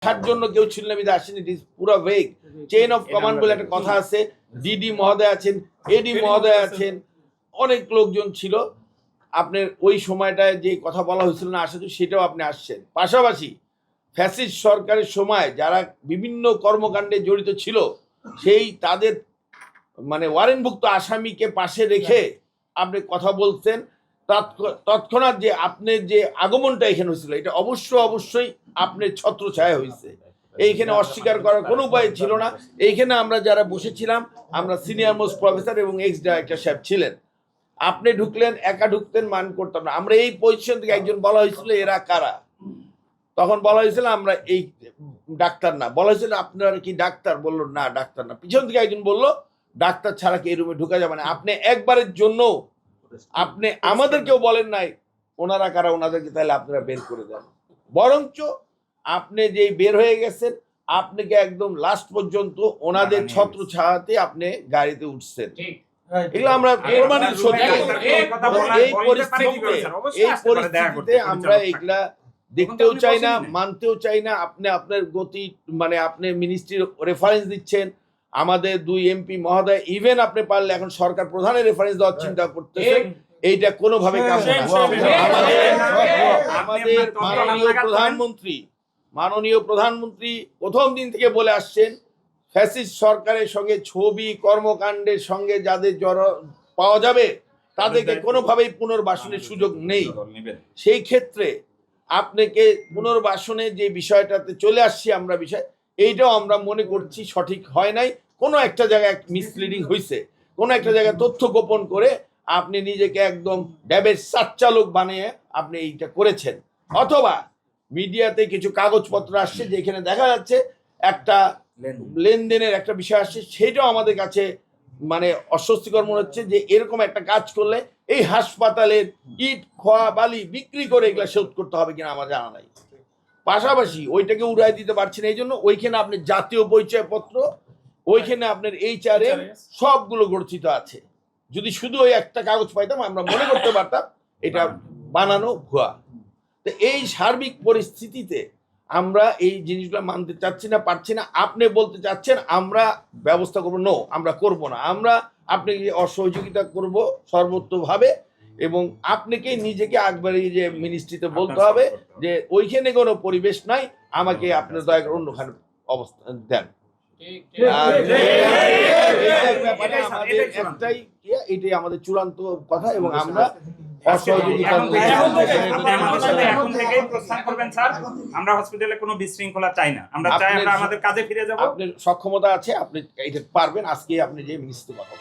তার জন্য কেউ ছিল না, বিধা আসেনি। পুরো ভেগ চেইন অফ কমান্ড বলে একটা কথা আছে। ডিডি মহোদয় আছেন, এডি মহোদয় আছেন, অনেক লোকজন ছিল। আপনার ওই সময়টায় যে কথা বলা হয়েছিল না আসলে সেটাও আপনি আসছেন। পাশাপাশি ফ্যাসিস্ট সরকারের সময় যারা বিভিন্ন কর্মকাণ্ডে জড়িত ছিল সেই তাদের মানে ওয়ারেন্টভুক্ত আসামিকে পাশে রেখে আপনি কথা বলছেন। তৎক্ষণাৎ যে আপনার যে আগমনটা এখানে হয়েছিল এটা অবশ্যই আপনার ছত্রছায়া হয়েছে। এইখানে অস্বীকার করার কোনো উপায় ছিল না। এইখানে আমরা যারা বসেছিলাম আমরা সিনিয়র মোস্ট প্রফেসর এবং এক্স ডাইরেক্টর সাহেব ছিলেন। আপনি ঢুকলেন, একা ঢুকতেন, মান করতাম না। আমরা এই পজিশন থেকে একজন বলা হয়েছিল এরা কারা, তখন বলা হয়েছিল আমরা এই ডাক্তার না। বলা হয়েছিল আপনারা কি ডাক্তার? বললো না ডাক্তার না। পিছন থেকে একজন বললো ডাক্তার ছাড়া কি এই রুমে ঢুকা যাবে না। আপনি একবারের জন্য আপনি আমাদেরকেও বলেন নাই ওনারা কারা, ওনাদেরকে তাহলে আপনারা বের করে দেন। বরঞ্চ আপনি যেই বের হয়ে গেছেন আপনাকে একদম লাস্ট পর্যন্ত ওনাদের ছত্র ছায়াতে আপনি গাড়িতে উঠছেন। এগুলো আমরা প্রমাণিত সত্যি। এই পরিস্থিতিতে আমরা এগুলা দেখতেও চাই না, মানতেও চাই না। আপনি আপনার গতি মানে আপনি মিনিস্ট্রির রেফারেন্স দিচ্ছেন, আমাদের দুই এমপি মহোদয় ইভেন আপনি পারলে এখন সরকার প্রধানের রেফারেন্স দেওয়ার চিন্তা করতেছেন। এইটা কোনোভাবে কাম্য না। আমাদের মাননীয় প্রধানমন্ত্রী প্রথম দিন থেকে বলে আসছেন ফ্যাসিস্ট সরকারের সঙ্গে ছবি কর্মকাণ্ডের সঙ্গে যাদের জড় পাওয়া যাবে তাদেরকে কোনোভাবেই পুনর্বাসনের সুযোগ নেই। সেই ক্ষেত্রে আপনাকে পুনর্বাসনে যে বিষয়টাতে চলে আসছি আমরা বিষয় এইটাও আমরা মনে করছি সঠিক হয় নাই। কোনো একটা জায়গায় মিসলিডিং হয়েছে, কোনো একটা জায়গায় তথ্য গোপন করে আপনি নিজেকে একদম ড্যাবের সাচ্চালক বানিয়ে আপনি এইটা করেছেন। অথবা মিডিয়াতে কিছু কাগজপত্র আসছে যেখানে দেখা যাচ্ছে একটা লেনদেনের একটা বিষয় আসছে, সেটাও আমাদের কাছে মানে অস্বস্তিকর মনে হচ্ছে যে এরকম একটা কাজ করলে এই হাসপাতালের ইট খোয়া বালি বিক্রি করে এগুলা শোধ করতে হবে কিনা আমার জানা নাই। পাশাপাশি ওইটাকে উড়াই দিতে পারছেন, এই জন্য ওইখানে আপনি জাতীয় পরিচয়পত্র, ওইখানে আপনার HRM সবগুলো গঠিত আছে। যদি শুধু ওই একটা কাগজ পাইতাম আমরা মনে করতে পারতাম এটা বানানো ভুয়া। তো এই সার্বিক পরিস্থিতিতে আমরা এই জিনিসগুলো মানতে চাচ্ছি না, পারছি না। আপনি বলতে চাচ্ছেন আমরা ব্যবস্থা করবো, নো আমরা করব না। আমরা আপনাকে অসহযোগিতা করব সর্বত্রভাবে এবং আপনাকে নিজেকে একবারে যে মিনিস্ট্রিতে বলতে হবে যে ওইখানে কোনো পরিবেশ নাই, আমাকে আপনার দয়া করে অন্যখানে অবস্থান দেন। এটাই আমাদের চূড়ান্ত কথা এবং আমরা আমরা হসপিটালে কোনো বিশৃঙ্খলা চাই না। আমরা চাই আমরা আমাদের কাজে ফিরে যাব। আপনার সক্ষমতা আছে, আপনি এটা পারবেন। আজকে আপনি যে মিনিস্ট্রি কথা